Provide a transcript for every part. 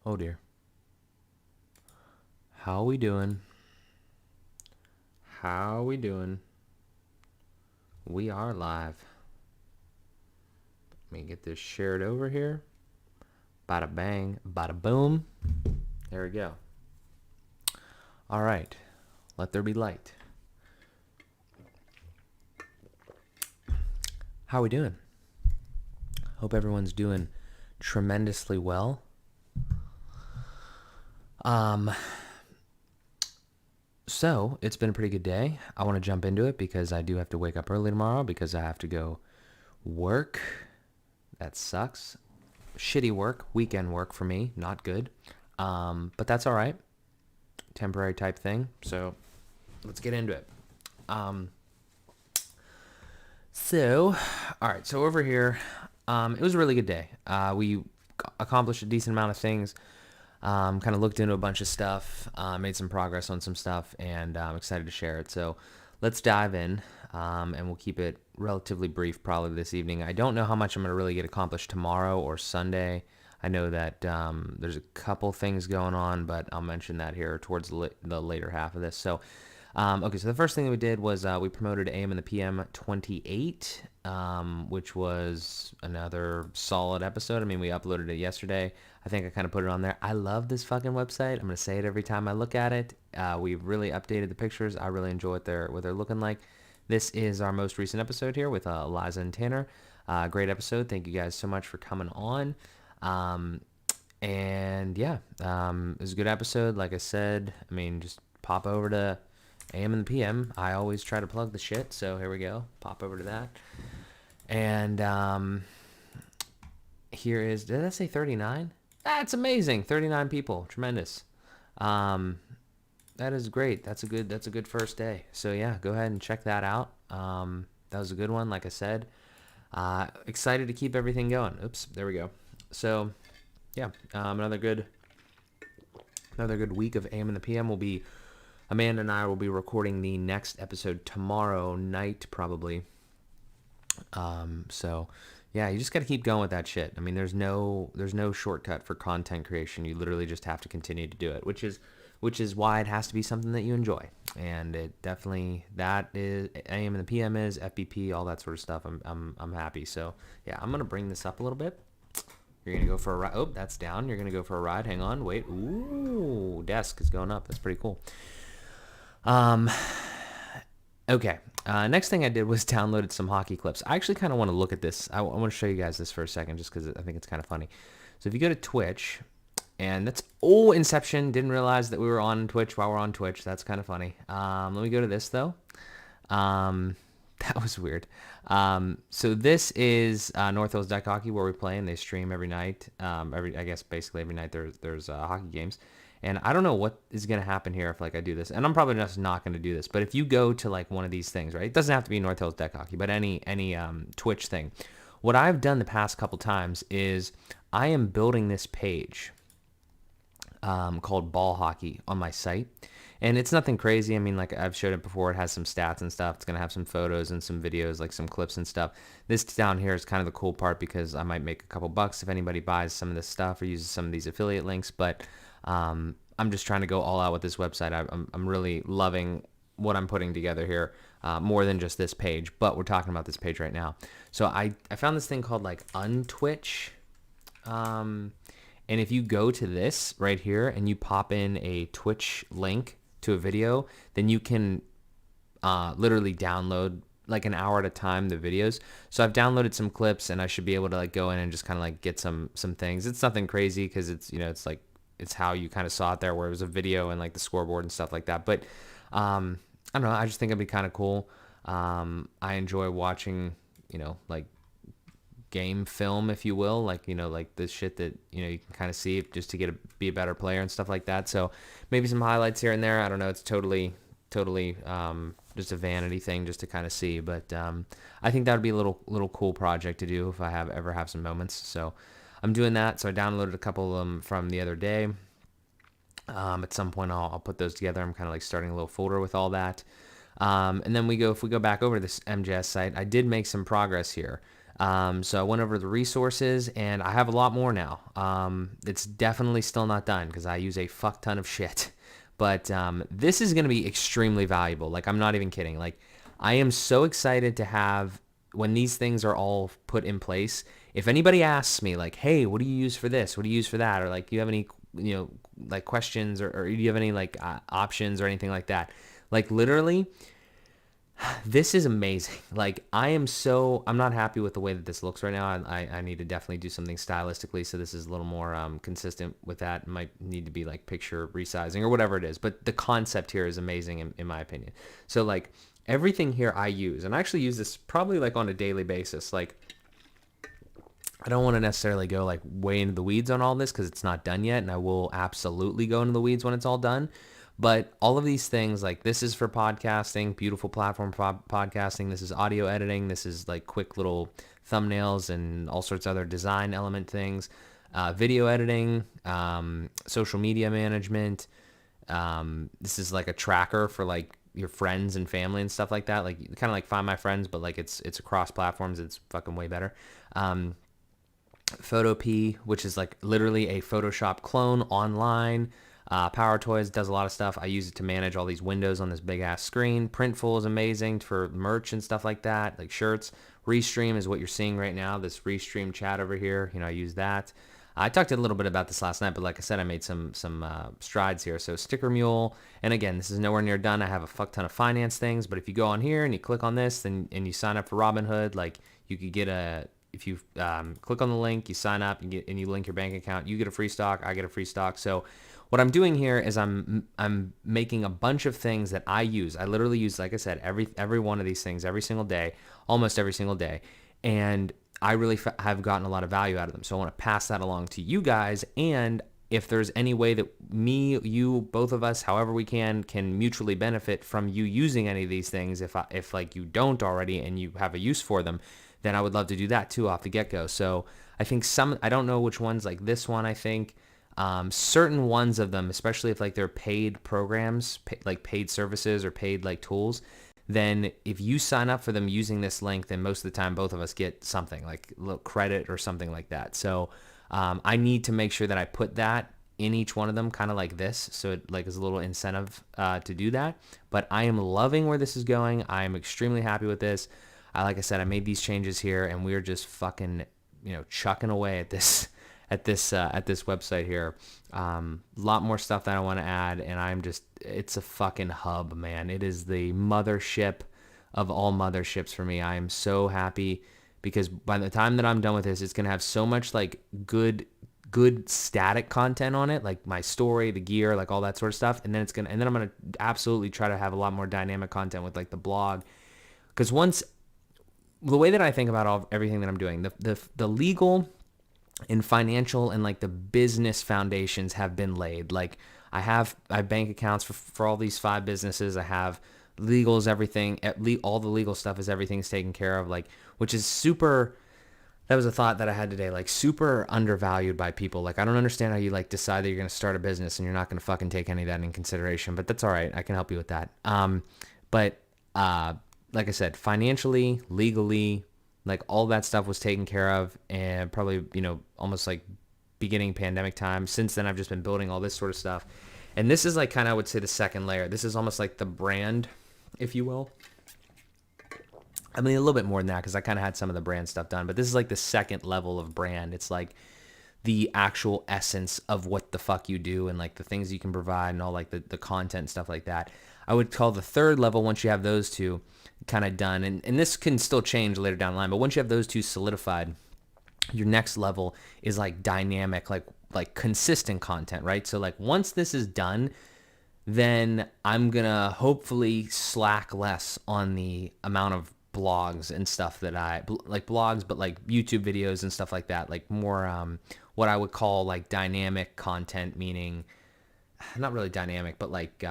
Oh dear. How we doing? How we doing? We are live. Let me get this shared over here. Bada bang, bada boom. There we go. All right. Let there be light. How we doing? Hope everyone's doing tremendously well. So it's been a pretty good day. I want to jump into it because I do have to wake up early tomorrow because I have to go work. That sucks. Shitty work, weekend work for me, not good. But that's all right. Temporary type thing. So let's get into it. So, all right. So over here, it was a really good day. We accomplished a decent amount of things. Kind of looked into a bunch of stuff, made some progress on some stuff, and I'm excited to share it. So let's dive in, and we'll keep it relatively brief probably this evening. I don't know how much I'm going to really get accomplished tomorrow or Sunday. I know that there's a couple things going on, but I'll mention that here towards the later half of this. So, okay, so the first thing that we did was we promoted AM and the PM 28, which was another solid episode. I mean, we uploaded it yesterday. I think I kind of put it on there. I love this fucking website. I'm going to say it every time I look at it. We've really updated the pictures. I really enjoy what they're looking like. This is our most recent episode here with Eliza and Tanner. Great episode. Thank you guys so much for coming on. And yeah, it was a good episode. Like I said, I mean, just pop over to AM and the PM. I always try to plug the shit, so here we go. Pop over to that. And here is, did I say 39? That's amazing. 39 people. Tremendous. That is great. That's a good first day. So yeah, go ahead and check that out. That was a good one, like I said. Excited to keep everything going. Oops, there we go. So yeah, another good week of AM and the PM. Will be Amanda and I will be recording the next episode tomorrow night probably. So yeah, you just got to keep going with that shit. I mean, there's no shortcut for content creation. You literally just have to continue to do it, which is why it has to be something that you enjoy. And it definitely, that is AM and the PM is FBP, all that sort of stuff. I'm happy. So yeah, I'm gonna bring this up a little bit. You're gonna go for a ride. Oh, that's down. You're gonna go for a ride. Hang on, wait. Ooh, desk is going up. That's pretty cool. Okay. Next thing I did was downloaded some hockey clips. I actually kind of want to look at this. I want to show you guys this for a second just because I think it's kind of funny. So if you go to Twitch, and that's Inception. Didn't realize that we were on Twitch while we're on Twitch. That's kind of funny. Let me go to this though. That was weird. So this is North Hills Deck Hockey where we play, and they stream every night. I guess basically every night there's hockey games. And I don't know what is going to happen here if like I do this. And I'm probably just not going to do this. But if you go to like one of these things, right? It doesn't have to be North Hills Deck Hockey, but any Twitch thing. What I've done the past couple times is I am building this page called Ball Hockey on my site. And it's nothing crazy. I mean, like I've showed it before. It has some stats and stuff. It's going to have some photos and some videos, like some clips and stuff. This down here is kind of the cool part because I might make a couple bucks if anybody buys some of this stuff or uses some of these affiliate links. But I'm just trying to go all out with this website. I'm really loving what I'm putting together here, more than just this page. But we're talking about this page right now. So I found this thing called like Untwitch. And if you go to this right here and you pop in a Twitch link to a video, then you can literally download like an hour at a time the videos. So I've downloaded some clips and I should be able to like go in and just kind of like get some things. It's nothing crazy because it's, you know, it's like, it's how you kind of saw it there where it was a video and like the scoreboard and stuff like that. But I don't know. I just think it'd be kind of cool. I enjoy watching, you know, like game film, if you will, like, you know, like the shit that, you know, you can kind of see just to be a better player and stuff like that. So maybe some highlights here and there. I don't know. It's totally just a vanity thing just to kind of see. But I think that would be a little cool project to do if I ever have some moments. So I'm doing that. So I downloaded a couple of them from the other day. At some point I'll put those together. I'm kind of like starting a little folder with all that. And then if we go back over to this MJS site, I did make some progress here. So I went over the resources, and I have a lot more now. It's definitely still not done because I use a fuck ton of shit. But this is going to be extremely valuable. Like, I'm not even kidding. Like, I am so excited to have, when these things are all put in place, if anybody asks me, like, hey, what do you use for this? What do you use for that? Or, like, do you have any, like, questions, or do you have any, like, options or anything like that? Like, literally, this is amazing. Like, I'm not happy with the way that this looks right now. I need to definitely do something stylistically, so this is a little more consistent with that. It might need to be like picture resizing or whatever it is, but the concept here is amazing in my opinion. So like everything here I use, and I actually use this probably like on a daily basis. Like, I don't want to necessarily go like way into the weeds on all this because it's not done yet, and I will absolutely go into the weeds when it's all done. But all of these things, like this is for podcasting, beautiful platform for podcasting. This is audio editing. This is like quick little thumbnails and all sorts of other design element things. Video editing, social media management. This is like a tracker for like your friends and family and stuff like that. Like kind of like Find My Friends, but like it's across platforms. It's fucking way better. Photopea, which is like literally a Photoshop clone online. Power Toys does a lot of stuff. I use it to manage all these windows on this big ass screen. Printful is amazing for merch and stuff like that, like shirts. Restream is what you're seeing right now, this Restream chat over here. I use that. I talked a little bit about this last night, but like I said, I made some strides here. So Sticker Mule, and again, this is nowhere near done. I have a fuck ton of finance things, but if you go on here and you click on this, and you sign up for Robinhood, like you could get if you click on the link, you sign up, and you link your bank account, you get a free stock, I get a free stock. So what I'm doing here is I'm making a bunch of things that I use. I literally use, like I said, every one of these things every single day, almost every single day, and I really have gotten a lot of value out of them. So I want to pass that along to you guys, and if there's any way that me, you, both of us, however we can mutually benefit from you using any of these things, if like you don't already and you have a use for them, then I would love to do that too off the get-go. So I think I don't know which ones, like this one, I think. Certain ones of them, especially if like they're paid programs, like paid services or paid like tools, then if you sign up for them using this link, then most of the time both of us get something like a little credit or something like that. So I need to make sure that I put that in each one of them, kind of like this, so it like is a little incentive to do that. But I am loving where this is going. I am extremely happy with this. Like I said, I made these changes here, and we're just fucking chucking away at this at this website here. A lot more stuff that I want to add, and it's a fucking hub, man. It is the mothership of all motherships for me. I am so happy because by the time that I'm done with this, it's going to have so much like good static content on it, like my story, the gear, like all that sort of stuff. And then I'm going to absolutely try to have a lot more dynamic content with like the blog. Because the way that I think about everything that I'm doing, the legal and financial and like the business foundations have been laid. Like I have bank accounts for all these 5 businesses. I have legals, everything, all the legal stuff is everything's taken care of, like, which is super. That was a thought that I had today, like super undervalued by people. Like, I don't understand how you like decide that you're going to start a business and you're not going to fucking take any of that in consideration, but that's all right. I can help you with that. But like I said, financially, legally, like all that stuff was taken care of, and probably, almost like beginning pandemic time. Since then, I've just been building all this sort of stuff. And this is like kind of, I would say, the second layer. This is almost like the brand, if you will. I mean, a little bit more than that because I kind of had some of the brand stuff done, but this is like the second level of brand. It's like the actual essence of what the fuck you do and like the things you can provide and all like the content and stuff like that. I would call the third level, once you have those two kind of done, and this can still change later down the line, but once you have those two solidified, your next level is like dynamic, like consistent content, right? So like once this is done, then I'm gonna hopefully slack less on the amount of blogs and stuff that I like, blogs, but like YouTube videos and stuff like that, like more what I would call like dynamic content, meaning not really dynamic, but like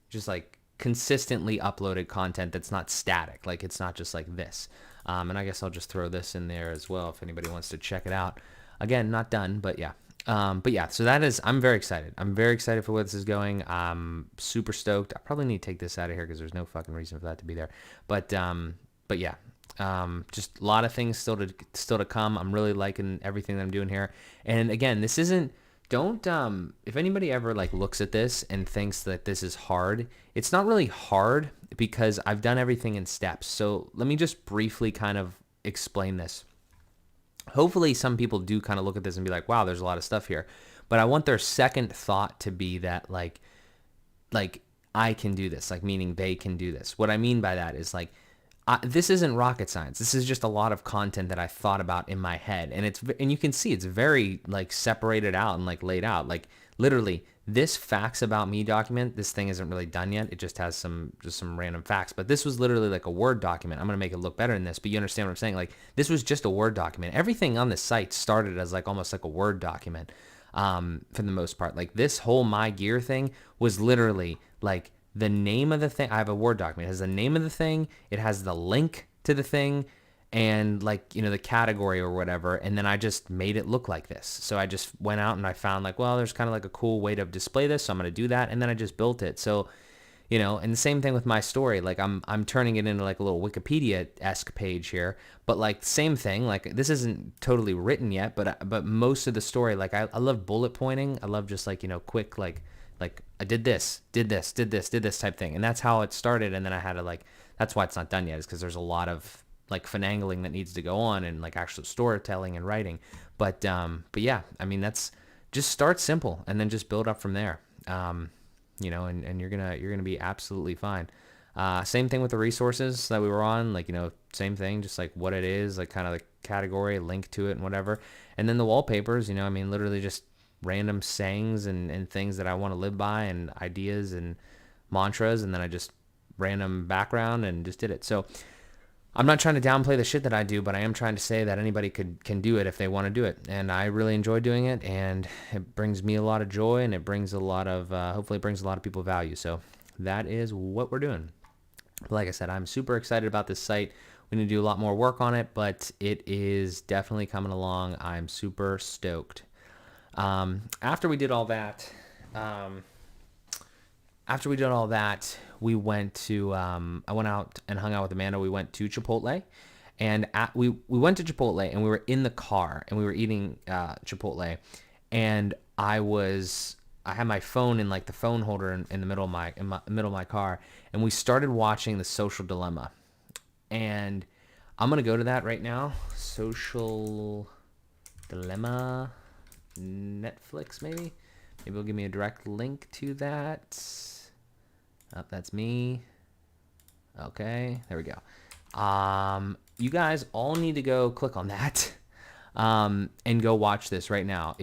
just like consistently uploaded content that's not static. Like it's not just like this. And I guess I'll just throw this in there as well if anybody wants to check it out. Again, not done, but yeah. So that is, I'm very excited. I'm very excited for where this is going. I'm super stoked. I probably need to take this out of here because there's no fucking reason for that to be there. But yeah, Just a lot of things still to come. I'm really liking everything that I'm doing here. And again, this isn't, don't, if anybody ever like looks at this and thinks that this is hard, it's not really hard because I've done everything in steps. So let me just briefly kind of explain this. Hopefully some people do kind of look at this and be like, wow, there's a lot of stuff here. But I want their second thought to be that like I can do this, like meaning they can do this. What I mean by that is like, this isn't rocket science. This is just a lot of content that I thought about in my head, and you can see it's very like separated out and like laid out. Like literally, this facts about me document. This thing isn't really done yet. It just has some random facts. But this was literally like a Word document. I'm gonna make it look better than this, but you understand what I'm saying? Like this was just a Word document. Everything on the site started as like almost like a Word document, for the most part. Like this whole My Gear thing was literally like the name of the thing. I have a Word document. It has the name of the thing. It has the link to the thing and like, the category or whatever. And then I just made it look like this. So I just went out and I found like, well, there's kind of like a cool way to display this. So I'm going to do that. And then I just built it. So, and the same thing with my story. Like I'm turning it into like a little Wikipedia-esque page here, but like same thing. Like this isn't totally written yet, but most of the story, like I love bullet pointing. I love just like, quick, like I did this type thing. And that's how it started. And then I had to like, that's why it's not done yet, is because there's a lot of like finagling that needs to go on and like actual storytelling and writing. But yeah, I mean, that's just start simple and then just build up from there. And you're gonna be absolutely fine. Same thing with the resources that we were on, like, same thing, just like what it is, like kind of the category, link to it and whatever. And then the wallpapers, I mean, literally just random sayings and things that I want to live by and ideas and mantras. And then I just random background and just did it. So I'm not trying to downplay the shit that I do, but I am trying to say that anybody can do it if they want to do it. And I really enjoy doing it, and it brings me a lot of joy, and it brings a lot of, hopefully it brings a lot of people value. So that is what we're doing. Like I said, I'm super excited about this site. We need to do a lot more work on it, but it is definitely coming along. I'm super stoked. After we did all that, we went to, I went out and hung out with Amanda. We went to Chipotle, and we went to Chipotle, and we were in the car and we were eating Chipotle, and I had my phone in like the phone holder in the middle of my car, and we started watching The Social Dilemma, and I'm gonna go to that right now. Social Dilemma, Netflix, maybe it'll give me a direct link to that. Oh, that's me. Okay, there we go. You guys all need to go click on that, and go watch this right now.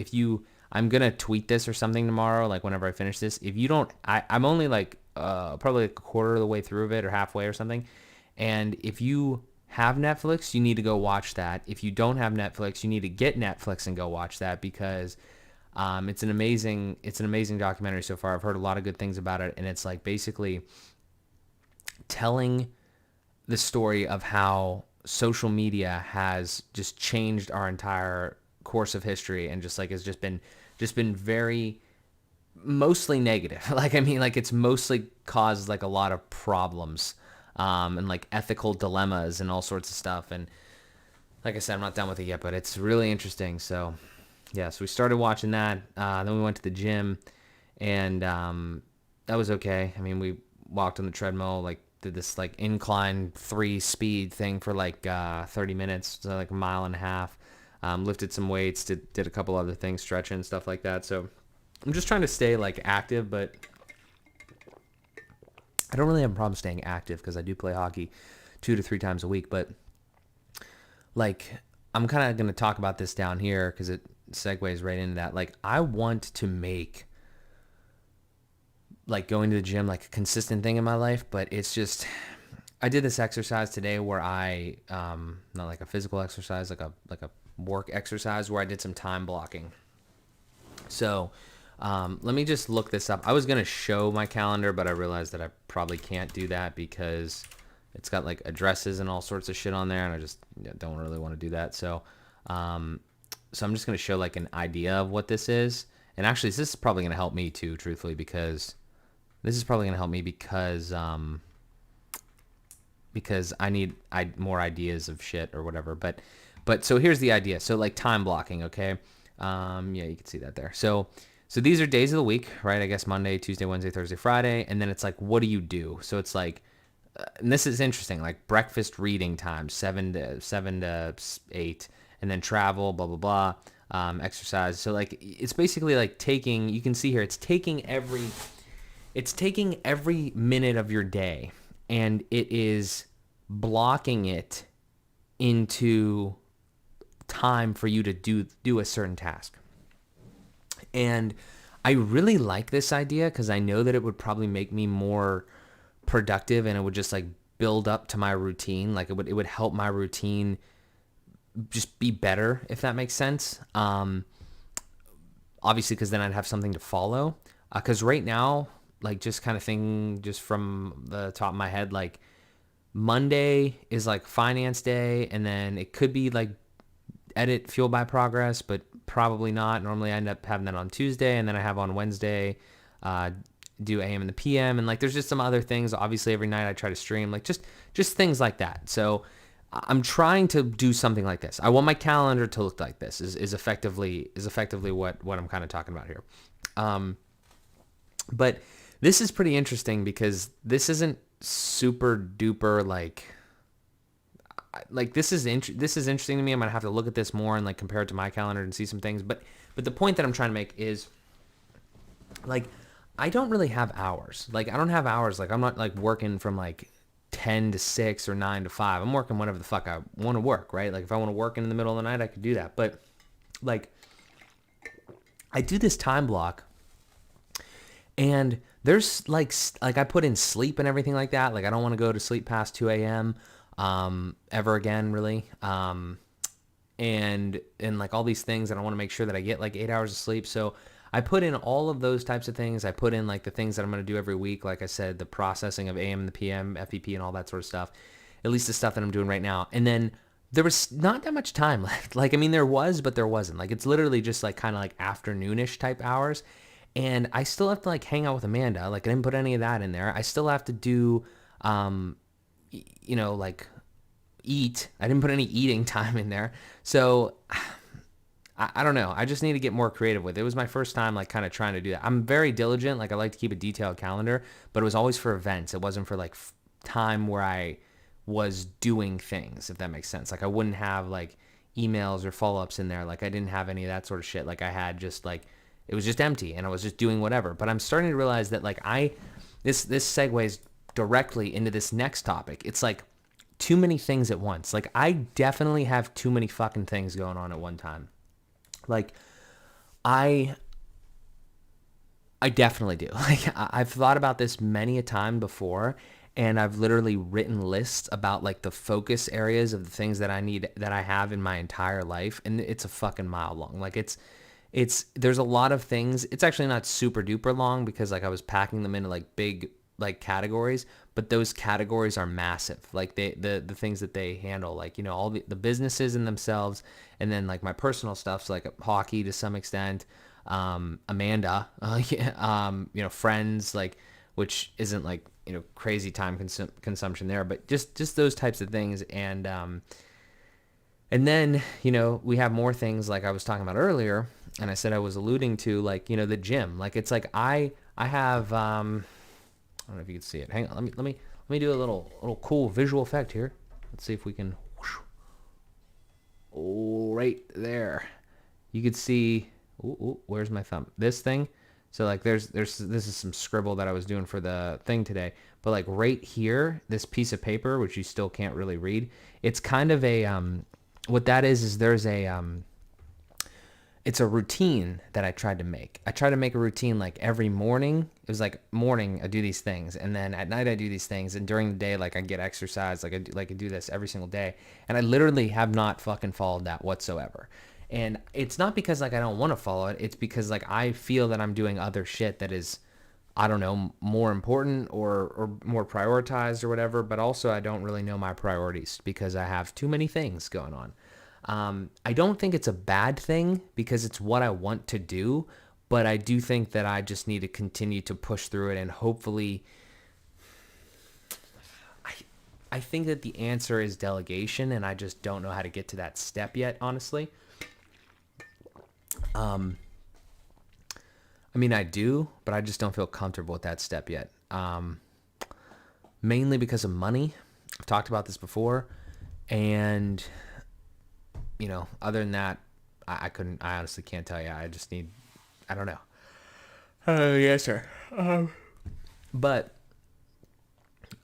I'm gonna tweet this or something tomorrow, like whenever I finish this. If you don't, I'm only like probably like a quarter of the way through of it or halfway or something. And if you have Netflix, you need to go watch that. If you don't have Netflix, you need to get Netflix and go watch that, because it's an amazing documentary so far. I've heard a lot of good things about it, and it's like basically telling the story of how social media has just changed our entire course of history, and just like has just been very mostly negative. Like, I mean, like it's mostly caused like a lot of problems, and like ethical dilemmas and all sorts of stuff. And like I said, I'm not done with it yet, but it's really interesting. So yeah, so we started watching that. Then we went to the gym, and that was okay. I mean, we walked on the treadmill, like did this like incline 3 speed thing for like 30 minutes, so like a mile and a half. Lifted some weights, did a couple other things, stretching and stuff like that. So I'm just trying to stay like active, but I don't really have a problem staying active because I do play hockey 2 to 3 times a week. But like, I'm kind of going to talk about this down here because it segues right into that. Like, I want to make like going to the gym like a consistent thing in my life, but it's just, I did this exercise today where I not like a physical exercise, like a work exercise where I did some time blocking. So let me just look this up. I was going to show my calendar, but I realized that I probably can't do that because it's got like addresses and all sorts of shit on there, and I just don't really want to do that. So I'm just going to show like an idea of what this is. And actually, this is probably going to help me too, truthfully, because because I more ideas of shit or whatever. But so here's the idea. So like time blocking, okay? Yeah, you can see that there. So these are days of the week, right? I guess Monday, Tuesday, Wednesday, Thursday, Friday, and then it's like, what do you do? So it's like, and this is interesting, like breakfast reading time, 7 to 8, and then travel, blah blah blah, exercise. So like it's basically like taking. You can see here, it's taking every minute of your day, and it is blocking it into time for you to do a certain task. And I really like this idea because I know that it would probably make me more productive, and it would just like build up to my routine. Like it would help my routine just be better, if that makes sense. Obviously, because then I'd have something to follow. Because right now, like just kind of thinking just from the top of my head, like Monday is like finance day, and then it could be like edit fueled by progress, but probably not. Normally I end up having that on Tuesday, and then I have on Wednesday do AM and the PM, and like there's just some other things. Obviously every night I try to stream, like just things like that. So I'm trying to do something like this. I want my calendar to look like this. Is effectively what I'm kind of talking about here. But this is pretty interesting because this isn't super duper like this is interesting to me. I'm gonna have to look at this more and like compare it to my calendar and see some things. But the point that I'm trying to make is like I don't really have hours. Like I don't have hours. Like I'm not like working from like 10 to 6 or 9 to 5. I'm working whenever the fuck I want to work, right? Like if I want to work in the middle of the night, I could do that. But like I do this time block, and there's like I put in sleep and everything like that. Like I don't want to go to sleep past 2 a.m. Ever again, really. And like all these things, and I want to make sure that I get like 8 hours of sleep. So I put in all of those types of things. I put in like the things that I'm going to do every week. Like I said, the processing of AM and the PM, FEP, and all that sort of stuff. At least the stuff that I'm doing right now. And then there was not that much time left. Like, I mean, there was, but there wasn't. Like, it's literally just like kind of like afternoonish type hours. And I still have to like hang out with Amanda. Like, I didn't put any of that in there. I still have to do, like eat. I didn't put any eating time in there. So I don't know. I just need to get more creative with it. It was my first time like kind of trying to do that. I'm very diligent. Like I like to keep a detailed calendar, but it was always for events. It wasn't for like time where I was doing things, if that makes sense. Like I wouldn't have like emails or follow-ups in there. Like I didn't have any of that sort of shit. Like I had just like, it was just empty and I was just doing whatever. But I'm starting to realize that like this segues directly into this next topic. It's like too many things at once. Like I definitely have too many fucking things going on at one time. Like I definitely do. Like I've thought about this many a time before, and I've literally written lists about like the focus areas of the things that I have in my entire life, and it's a fucking mile long. Like it's there's a lot of things. It's actually not super duper long because like I was packing them into like big like categories, but those categories are massive. Like the things that they handle, like, you know, all the businesses in themselves, and then like my personal stuff, so like hockey to some extent, Amanda, friends, like, which isn't like, you know, crazy time consumption there, but just those types of things. And then, you know, we have more things like I was talking about earlier, and I said I was alluding to, like, you know, the gym. Like it's like I have I don't know if you can see it. Hang on, let me do a little cool visual effect here. Let's see if we can. Oh, right there. You could see. Ooh, where's my thumb? This thing. So like this is some scribble that I was doing for the thing today. But like right here, this piece of paper, which you still can't really read, it's kind of a what that is there's a it's a routine that I tried to make. I try to make a routine like every morning. It was like morning I do these things, and then at night I do these things, and during the day like I get exercise, like I do this every single day. And I literally have not fucking followed that whatsoever. And it's not because like I don't want to follow it. It's because like I feel that I'm doing other shit that is, I don't know, more important or more prioritized or whatever. But also I don't really know my priorities because I have too many things going on. I don't think it's a bad thing because it's what I want to do, but I do think that I just need to continue to push through it, and hopefully I think that the answer is delegation, and I just don't know how to get to that step yet, honestly. I mean, I do, but I just don't feel comfortable with that step yet. Mainly because of money. I've talked about this before, and other than that, I couldn't. I honestly can't tell you. I just need. I don't know. Yes, sir. But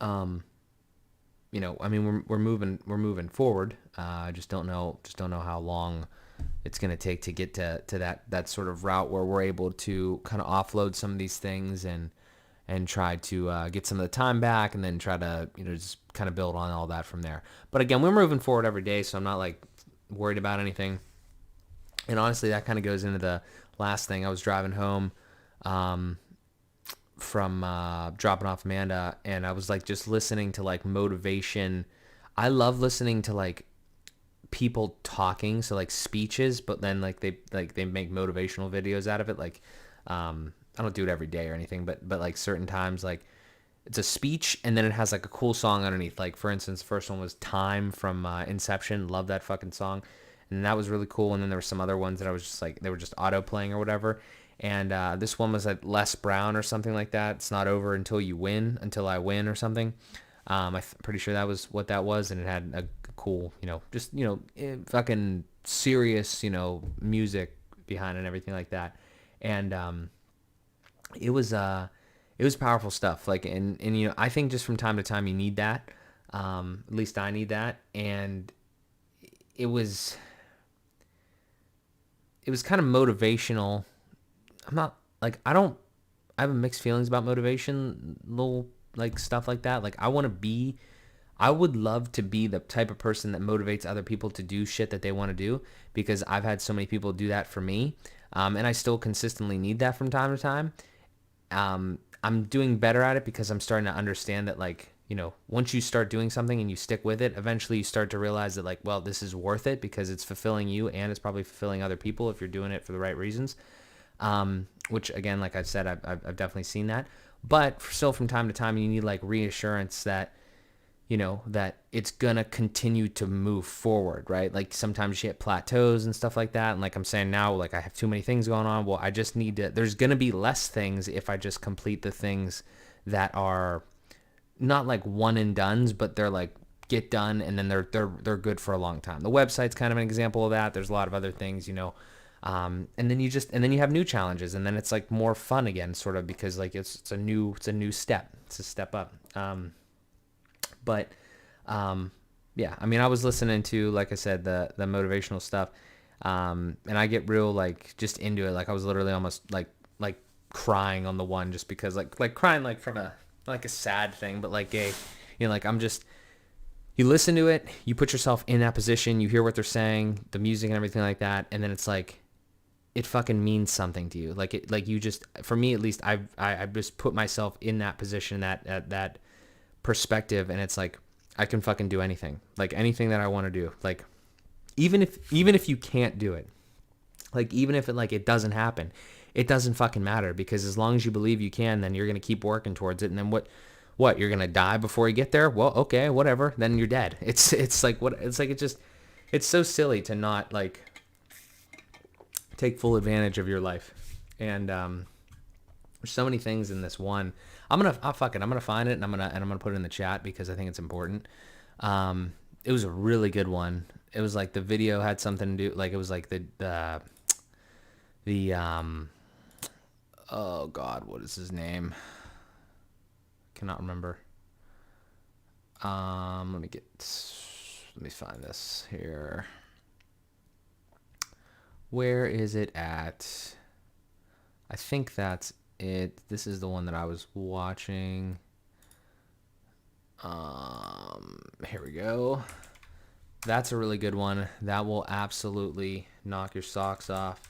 I mean, we're moving forward. I just don't know how long it's going to take to get to that sort of route where we're able to kind of offload some of these things and try to get some of the time back, and then try to just kind of build on all that from there. But again, we're moving forward every day, so I'm not like worried about anything. And honestly, that kind of goes into the last thing. I was driving home from dropping off Amanda, and I was like just listening to like motivation. I love listening to like people talking, so like speeches, but then like they make motivational videos out of it. Like I don't do it every day or anything, but like certain times, like it's a speech and then it has like a cool song underneath. Like for instance, the first one was Time from Inception. Love that fucking song. And that was really cool. And then there were some other ones that I was just like, they were just auto playing or whatever. And this one was like Les Brown or something like that. It's not over until you win, until I win or something. I'm pretty sure that was what that was. And it had a cool, just, fucking serious, music behind it and everything like that. And it was powerful stuff. Like, and I think just from time to time you need that. At least I need that. And it was kind of motivational. I'm not like, I have mixed feelings about motivation, little like stuff like that. Like I would love to be the type of person that motivates other people to do shit that they want to do, because I've had so many people do that for me. And I still consistently need that from time to time. I'm doing better at it because I'm starting to understand that, like, once you start doing something and you stick with it, eventually you start to realize that, like, well, this is worth it because it's fulfilling you and it's probably fulfilling other people if you're doing it for the right reasons. Which again, like I've said, I've definitely seen that, but still from time to time you need like reassurance that, that it's going to continue to move forward, right? Like sometimes you hit plateaus and stuff like that. And like I'm saying now, like I have too many things going on. Well, I just need to, there's going to be less things if I just complete the things that are not like one and dones, but they're like get done and then they're good for a long time. The website's kind of an example of that. There's a lot of other things, and then you have new challenges, and then it's like more fun again, sort of, because like it's a new step. It's a step up. Yeah, I mean, I was listening to, like I said, the motivational stuff, and I get real like just into it. Like I was literally almost like crying on the one, just because like crying like from a sad thing, but like like I'm just, you listen to it, you put yourself in that position, you hear what they're saying, the music and everything like that, and then it's like it fucking means something to you. Like it, like you just, for me at least, I've just put myself in that position, that perspective, and it's like I can fucking do anything, like anything that I want to do. Like even if you can't do it, like even if it doesn't happen, it doesn't fucking matter, because as long as you believe you can, then you're gonna keep working towards it. And then what you're gonna die before you get there? Well, okay, whatever, then you're dead. It's like what, it's like, it's so silly to not like take full advantage of your life. And there's so many things in this one. I'm gonna find it, and I'm gonna put it in the chat because I think it's important. It was a really good one. It was like the video had something to do, like it was like the oh god, what is his name? Cannot remember. Let me find this here. Where is it at? I think that's it. This is the one that I was watching. Here we go. That's a really good one. That will absolutely knock your socks off.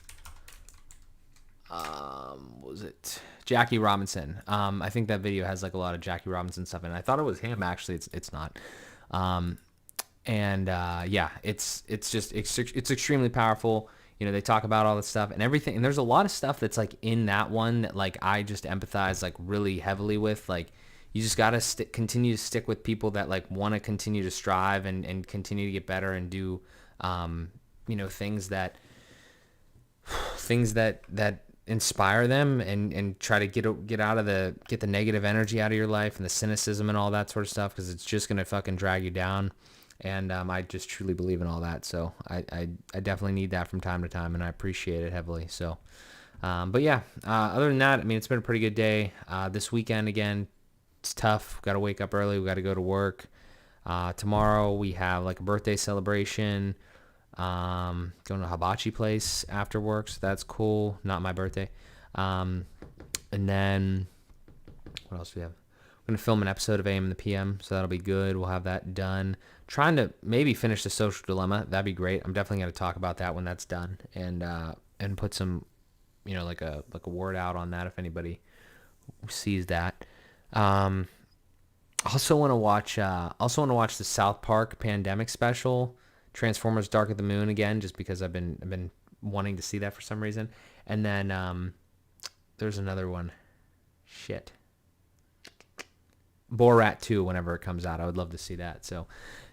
Was it Jackie Robinson? I think that video has like a lot of Jackie Robinson stuff in it. I thought it was him. Actually, it's not. Yeah, it's extremely powerful. They talk about all this stuff and everything, and there's a lot of stuff that's like in that one that like I just empathize like really heavily with, like, you just got to continue to stick with people that like want to continue to strive and continue to get better and do, things that inspire them and try to get the negative energy out of your life and the cynicism and all that sort of stuff, because it's just going to fucking drag you down. And I just truly believe in all that. So I definitely need that from time to time, and I appreciate it heavily. So, but yeah, other than that, I mean, it's been a pretty good day. This weekend, again, it's tough. Got to wake up early. We got to go to work. Tomorrow we have like a birthday celebration. Going to a hibachi place after work, so that's cool. Not my birthday. And then what else do we have? We're going to film an episode of AM and the PM, so that'll be good. We'll have that done. Trying to maybe finish the social dilemma. That'd be great. I'm definitely going to talk about that when that's done, and put some, like a word out on that if anybody sees that. Also want to watch the South Park Pandemic special, Transformers: Dark of the Moon, again, just because I've been wanting to see that for some reason. And then there's another one. Shit. Borat 2, whenever it comes out. I would love to see that. So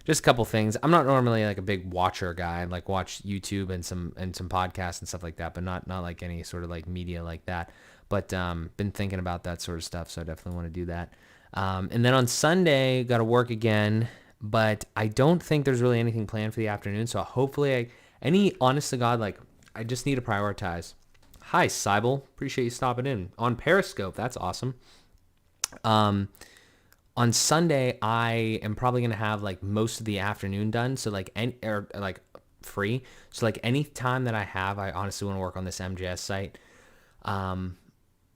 just a couple things. I'm not normally like a big watcher guy. I like watch YouTube and some podcasts and stuff like that, but not like any sort of like media like that. But been thinking about that sort of stuff, so I definitely want to do that. And then on Sunday, got to work again, but I don't think there's really anything planned for the afternoon. So hopefully, honest to God, like I just need to prioritize. Hi, Cybel. Appreciate you stopping in on Periscope. That's awesome. On Sunday, I am probably going to have like most of the afternoon done. So like, free. So like any time that I have, I honestly want to work on this MJS site.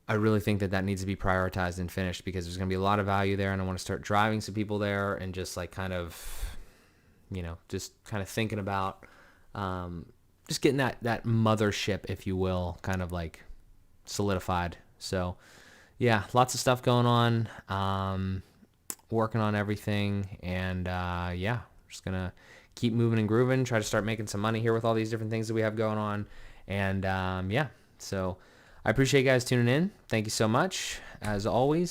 I really think that needs to be prioritized and finished, because there's going to be a lot of value there, and I want to start driving some people there and just like kind of thinking about just getting that mothership, if you will, kind of like solidified. So yeah, lots of stuff going on, working on everything, and just going to keep moving and grooving, try to start making some money here with all these different things that we have going on. And so I appreciate you guys tuning in. Thank you so much, as always.